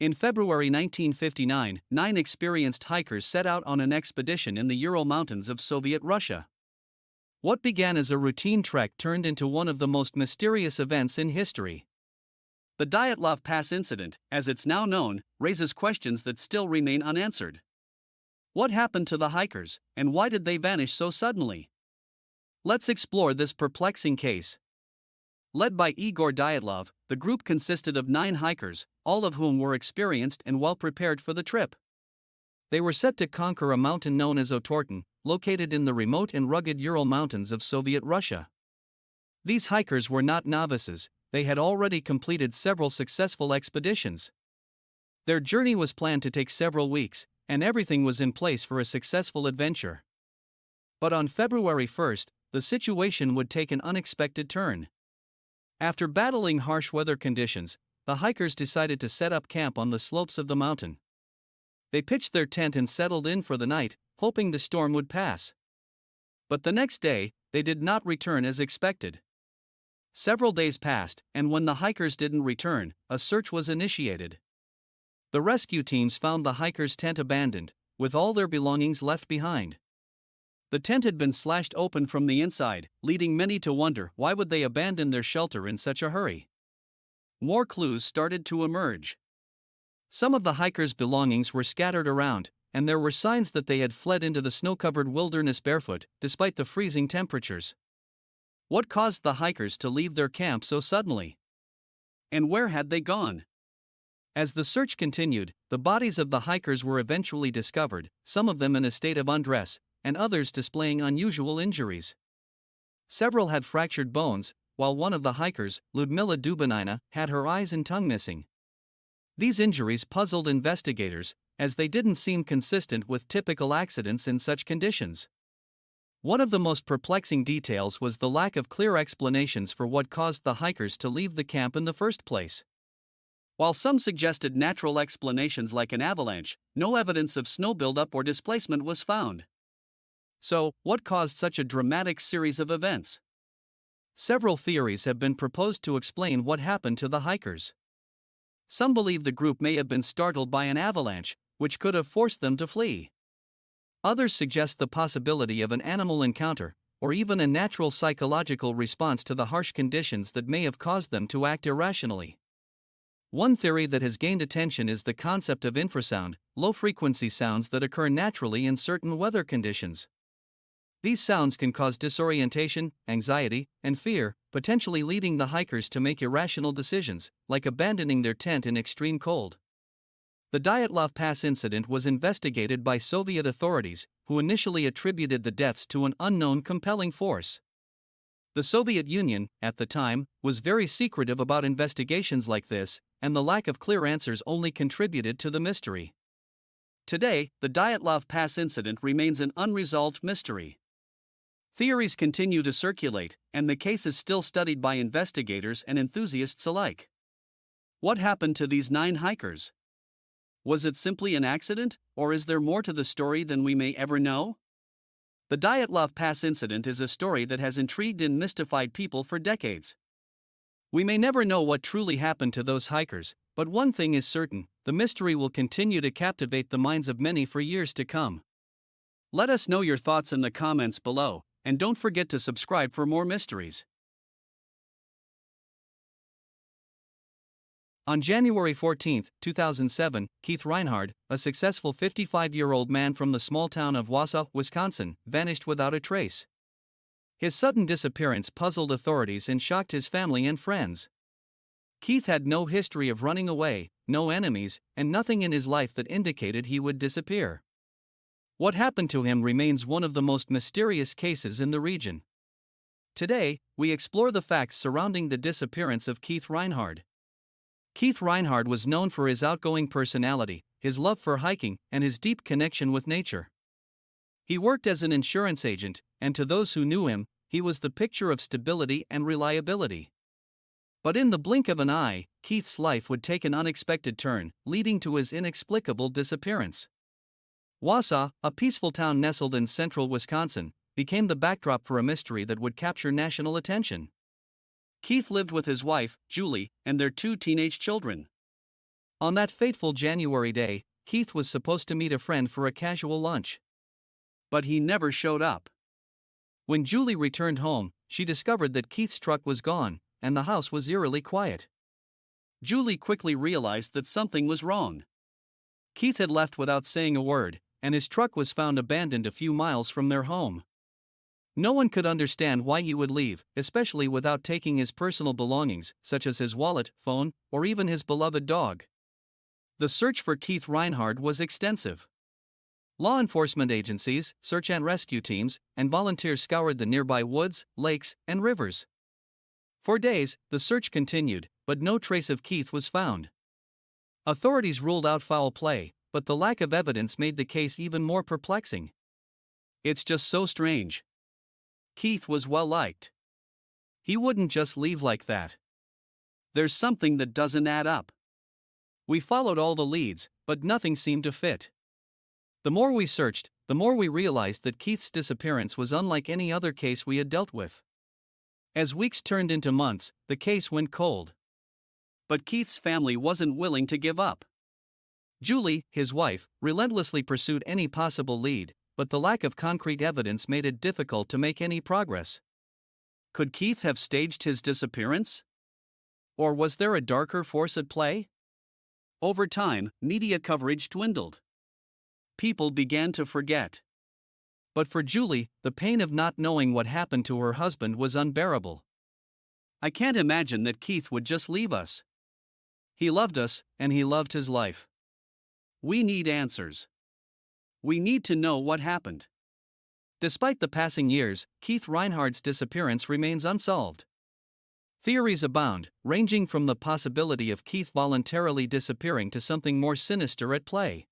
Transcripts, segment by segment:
In February 1959, 9 experienced hikers set out on an expedition in the Ural Mountains of Soviet Russia. What began as a routine trek turned into one of the most mysterious events in history. The Dyatlov Pass incident, as it's now known, raises questions that still remain unanswered. What happened to the hikers, and why did they vanish so suddenly? Let's explore this perplexing case. Led by Igor Dyatlov, the group consisted of 9 hikers, all of whom were experienced and well prepared for the trip. They were set to conquer a mountain known as Otorten, located in the remote and rugged Ural Mountains of Soviet Russia. These hikers were not novices, they had already completed several successful expeditions. Their journey was planned to take several weeks, and everything was in place for a successful adventure. But on February 1st, the situation would take an unexpected turn. After battling harsh weather conditions, the hikers decided to set up camp on the slopes of the mountain. They pitched their tent and settled in for the night, hoping the storm would pass. But the next day, they did not return as expected. Several days passed, and when the hikers didn't return, a search was initiated. The rescue teams found the hikers' tent abandoned, with all their belongings left behind. The tent had been slashed open from the inside, leading many to wonder why would they abandon their shelter in such a hurry. More clues started to emerge. Some of the hikers' belongings were scattered around, and there were signs that they had fled into the snow-covered wilderness barefoot, despite the freezing temperatures. What caused the hikers to leave their camp so suddenly? And where had they gone? As the search continued, the bodies of the hikers were eventually discovered, some of them in a state of undress, and others displaying unusual injuries. Several had fractured bones, while one of the hikers, Ludmila Dubinina, had her eyes and tongue missing. These injuries puzzled investigators, as they didn't seem consistent with typical accidents in such conditions. One of the most perplexing details was the lack of clear explanations for what caused the hikers to leave the camp in the first place. While some suggested natural explanations like an avalanche, no evidence of snow buildup or displacement was found. So, what caused such a dramatic series of events? Several theories have been proposed to explain what happened to the hikers. Some believe the group may have been startled by an avalanche, which could have forced them to flee. Others suggest the possibility of an animal encounter, or even a natural psychological response to the harsh conditions that may have caused them to act irrationally. One theory that has gained attention is the concept of infrasound, low-frequency sounds that occur naturally in certain weather conditions. These sounds can cause disorientation, anxiety, and fear, potentially leading the hikers to make irrational decisions, like abandoning their tent in extreme cold. The Dyatlov Pass incident was investigated by Soviet authorities, who initially attributed the deaths to an unknown compelling force. The Soviet Union, at the time, was very secretive about investigations like this, and the lack of clear answers only contributed to the mystery. Today, the Dyatlov Pass incident remains an unresolved mystery. Theories continue to circulate, and the case is still studied by investigators and enthusiasts alike. What happened to these 9 hikers? Was it simply an accident, or is there more to the story than we may ever know? The Dyatlov Pass incident is a story that has intrigued and mystified people for decades. We may never know what truly happened to those hikers, but one thing is certain: the mystery will continue to captivate the minds of many for years to come. Let us know your thoughts in the comments below, and don't forget to subscribe for more mysteries. On January 14, 2007, Keith Reinhard, a successful 55-year-old man from the small town of Wausau, Wisconsin, vanished without a trace. His sudden disappearance puzzled authorities and shocked his family and friends. Keith had no history of running away, no enemies, and nothing in his life that indicated he would disappear. What happened to him remains one of the most mysterious cases in the region. Today, we explore the facts surrounding the disappearance of Keith Reinhard. Keith Reinhard was known for his outgoing personality, his love for hiking, and his deep connection with nature. He worked as an insurance agent, and to those who knew him, he was the picture of stability and reliability. But in the blink of an eye, Keith's life would take an unexpected turn, leading to his inexplicable disappearance. Wausau, a peaceful town nestled in central Wisconsin, became the backdrop for a mystery that would capture national attention. Keith lived with his wife, Julie, and their 2 teenage children. On that fateful January day, Keith was supposed to meet a friend for a casual lunch. But he never showed up. When Julie returned home, she discovered that Keith's truck was gone, and the house was eerily quiet. Julie quickly realized that something was wrong. Keith had left without saying a word, and his truck was found abandoned a few miles from their home. No one could understand why he would leave, especially without taking his personal belongings, such as his wallet, phone, or even his beloved dog. The search for Keith Reinhard was extensive. Law enforcement agencies, search and rescue teams, and volunteers scoured the nearby woods, lakes, and rivers. For days, the search continued, but no trace of Keith was found. Authorities ruled out foul play, but the lack of evidence made the case even more perplexing. It's just so strange. Keith was well liked. He wouldn't just leave like that. There's something that doesn't add up. We followed all the leads, but nothing seemed to fit. The more we searched, the more we realized that Keith's disappearance was unlike any other case we had dealt with. As weeks turned into months, the case went cold. But Keith's family wasn't willing to give up. Julie, his wife, relentlessly pursued any possible lead, but the lack of concrete evidence made it difficult to make any progress. Could Keith have staged his disappearance? Or was there a darker force at play? Over time, media coverage dwindled. People began to forget. But for Julie, the pain of not knowing what happened to her husband was unbearable. I can't imagine that Keith would just leave us. He loved us, and he loved his life. We need answers. We need to know what happened. Despite the passing years, Keith Reinhard's disappearance remains unsolved. Theories abound, ranging from the possibility of Keith voluntarily disappearing to something more sinister at play.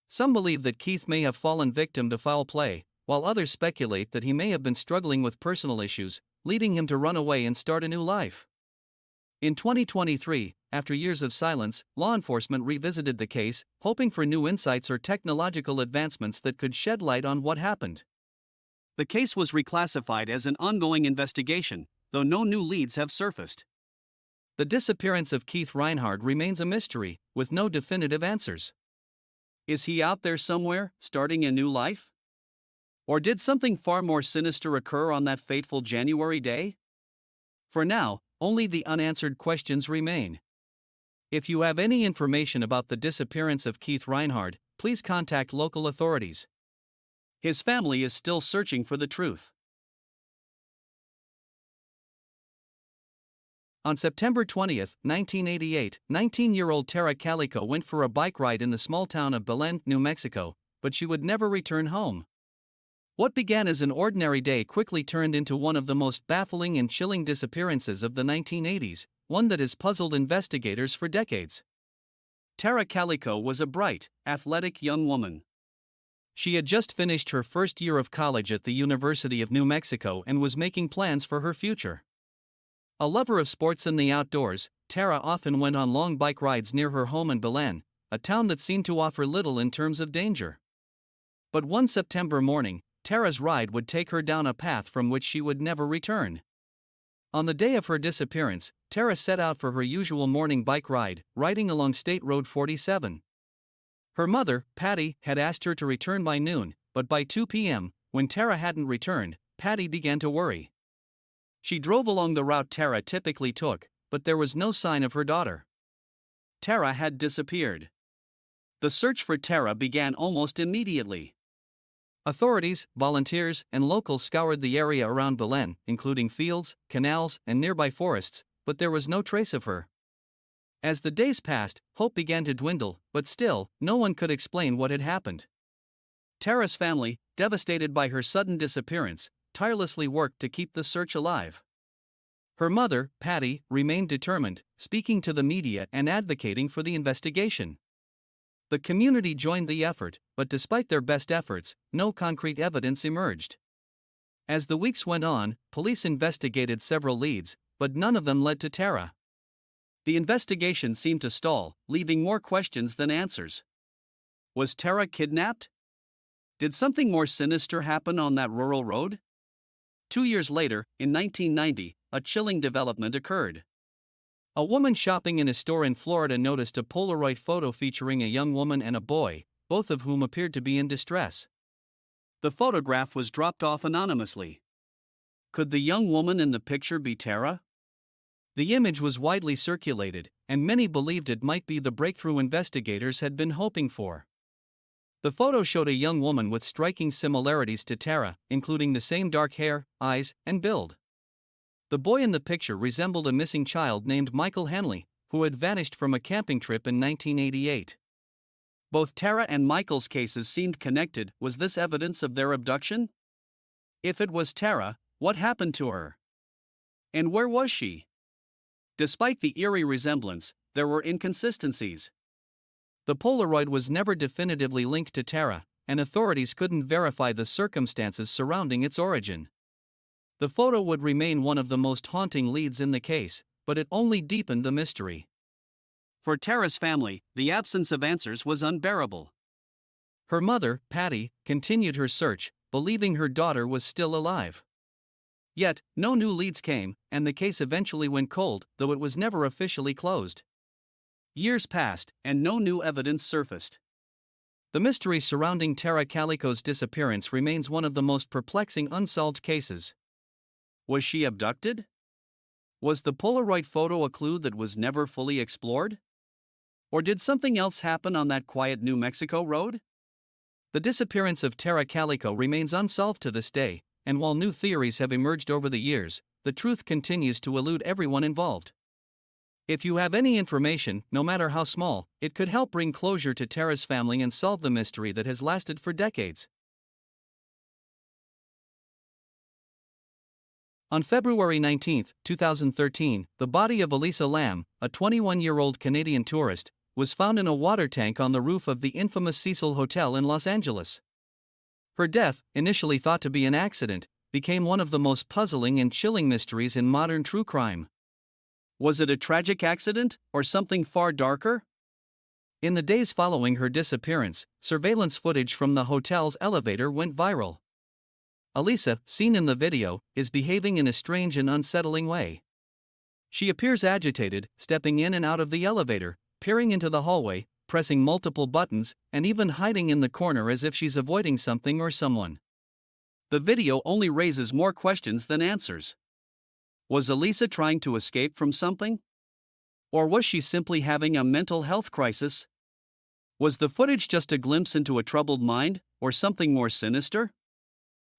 Some believe that Keith may have fallen victim to foul play, while others speculate that he may have been struggling with personal issues, leading him to run away and start a new life. In 2023, after years of silence, law enforcement revisited the case, hoping for new insights or technological advancements that could shed light on what happened. The case was reclassified as an ongoing investigation, though no new leads have surfaced. The disappearance of Keith Reinhard remains a mystery, with no definitive answers. Is he out there somewhere, starting a new life? Or did something far more sinister occur on that fateful January day? For now, only the unanswered questions remain. If you have any information about the disappearance of Keith Reinhard, please contact local authorities. His family is still searching for the truth. On September 20, 1988, 19-year-old Tara Calico went for a bike ride in the small town of Belen, New Mexico, but she would never return home. What began as an ordinary day quickly turned into one of the most baffling and chilling disappearances of the 1980s, one that has puzzled investigators for decades. Tara Calico was a bright, athletic young woman. She had just finished her first year of college at the University of New Mexico and was making plans for her future. A lover of sports and the outdoors, Tara often went on long bike rides near her home in Belen, a town that seemed to offer little in terms of danger. But one September morning, Tara's ride would take her down a path from which she would never return. On the day of her disappearance, Tara set out for her usual morning bike ride, riding along State Road 47. Her mother, Patty, had asked her to return by noon, but by 2 p.m., when Tara hadn't returned, Patty began to worry. She drove along the route Tara typically took, but there was no sign of her daughter. Tara had disappeared. The search for Tara began almost immediately. Authorities, volunteers, and locals scoured the area around Belen, including fields, canals, and nearby forests, but there was no trace of her. As the days passed, hope began to dwindle, but still, no one could explain what had happened. Tara's family, devastated by her sudden disappearance, tirelessly worked to keep the search alive. Her mother, Patty, remained determined, speaking to the media and advocating for the investigation. The community joined the effort, but despite their best efforts, no concrete evidence emerged. As the weeks went on, police investigated several leads, but none of them led to Tara. The investigation seemed to stall, leaving more questions than answers. Was Tara kidnapped? Did something more sinister happen on that rural road? 2 years later, in 1990, a chilling development occurred. A woman shopping in a store in Florida noticed a Polaroid photo featuring a young woman and a boy, both of whom appeared to be in distress. The photograph was dropped off anonymously. Could the young woman in the picture be Tara? The image was widely circulated, and many believed it might be the breakthrough investigators had been hoping for. The photo showed a young woman with striking similarities to Tara, including the same dark hair, eyes, and build. The boy in the picture resembled a missing child named Michael Henley, who had vanished from a camping trip in 1988. Both Tara and Michael's cases seemed connected. Was this evidence of their abduction? If it was Tara, what happened to her? And where was she? Despite the eerie resemblance, there were inconsistencies. The Polaroid was never definitively linked to Tara, and authorities couldn't verify the circumstances surrounding its origin. The photo would remain one of the most haunting leads in the case, but it only deepened the mystery. For Tara's family, the absence of answers was unbearable. Her mother, Patty, continued her search, believing her daughter was still alive. Yet, no new leads came, and the case eventually went cold, though it was never officially closed. Years passed, and no new evidence surfaced. The mystery surrounding Tara Calico's disappearance remains one of the most perplexing unsolved cases. Was she abducted? Was the Polaroid photo a clue that was never fully explored? Or did something else happen on that quiet New Mexico road? The disappearance of Tara Calico remains unsolved to this day, and while new theories have emerged over the years, the truth continues to elude everyone involved. If you have any information, no matter how small, it could help bring closure to Tara's family and solve the mystery that has lasted for decades. On February 19, 2013, the body of Elisa Lam, a 21-year-old Canadian tourist, was found in a water tank on the roof of the infamous Cecil Hotel in Los Angeles. Her death, initially thought to be an accident, became one of the most puzzling and chilling mysteries in modern true crime. Was it a tragic accident, or something far darker? In the days following her disappearance, surveillance footage from the hotel's elevator went viral. Elisa, seen in the video, is behaving in a strange and unsettling way. She appears agitated, stepping in and out of the elevator, peering into the hallway, pressing multiple buttons, and even hiding in the corner as if she's avoiding something or someone. The video only raises more questions than answers. Was Elisa trying to escape from something? Or was she simply having a mental health crisis? Was the footage just a glimpse into a troubled mind, or something more sinister?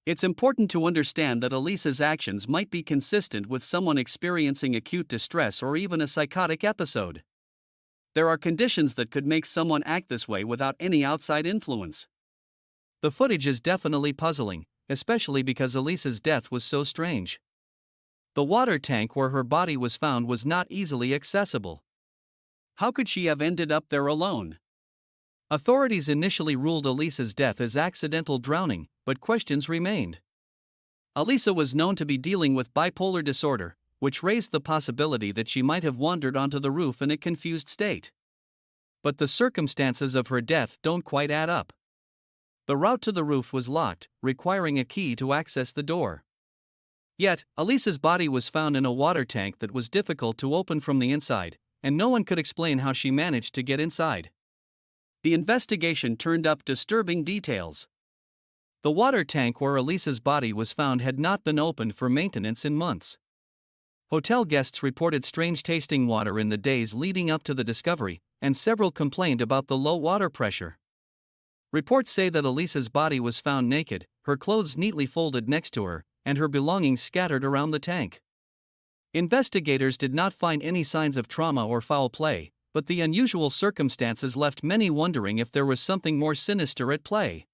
It's important to understand that Elisa's actions might be consistent with someone experiencing acute distress or even a psychotic episode. There are conditions that could make someone act this way without any outside influence. The footage is definitely puzzling, especially because Elisa's death was so strange. The water tank where her body was found was not easily accessible. How could she have ended up there alone? Authorities initially ruled Elisa's death as accidental drowning, but questions remained. Elisa was known to be dealing with bipolar disorder, which raised the possibility that she might have wandered onto the roof in a confused state. But the circumstances of her death don't quite add up. The route to the roof was locked, requiring a key to access the door. Yet, Elisa's body was found in a water tank that was difficult to open from the inside, and no one could explain how she managed to get inside. The investigation turned up disturbing details. The water tank where Elisa's body was found had not been opened for maintenance in months. Hotel guests reported strange-tasting water in the days leading up to the discovery, and several complained about the low water pressure. Reports say that Elisa's body was found naked, her clothes neatly folded next to her, and her belongings scattered around the tank. Investigators did not find any signs of trauma or foul play, but the unusual circumstances left many wondering if there was something more sinister at play.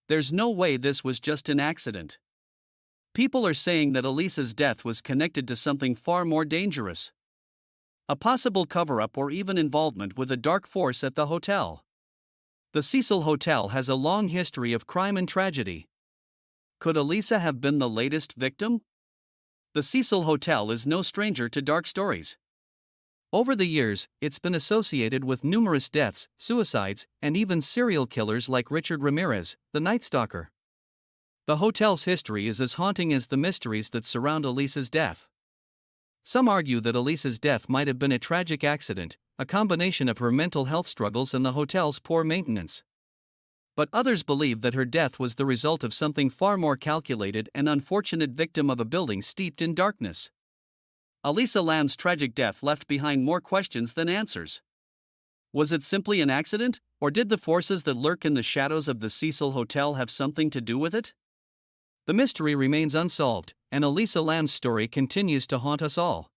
There's no way this was just an accident. People are saying that Elisa's death was connected to something far more dangerous. A possible cover-up or even involvement with a dark force at the hotel. The Cecil Hotel has a long history of crime and tragedy. Could Elisa have been the latest victim? The Cecil Hotel is no stranger to dark stories. Over the years, it's been associated with numerous deaths, suicides, and even serial killers like Richard Ramirez, the Night Stalker. The hotel's history is as haunting as the mysteries that surround Elisa's death. Some argue that Elisa's death might have been a tragic accident, a combination of her mental health struggles and the hotel's poor maintenance. But others believe that her death was the result of something far more calculated, an unfortunate victim of a building steeped in darkness. Elisa Lam's tragic death left behind more questions than answers. Was it simply an accident, or did the forces that lurk in the shadows of the Cecil Hotel have something to do with it? The mystery remains unsolved, and Elisa Lam's story continues to haunt us all.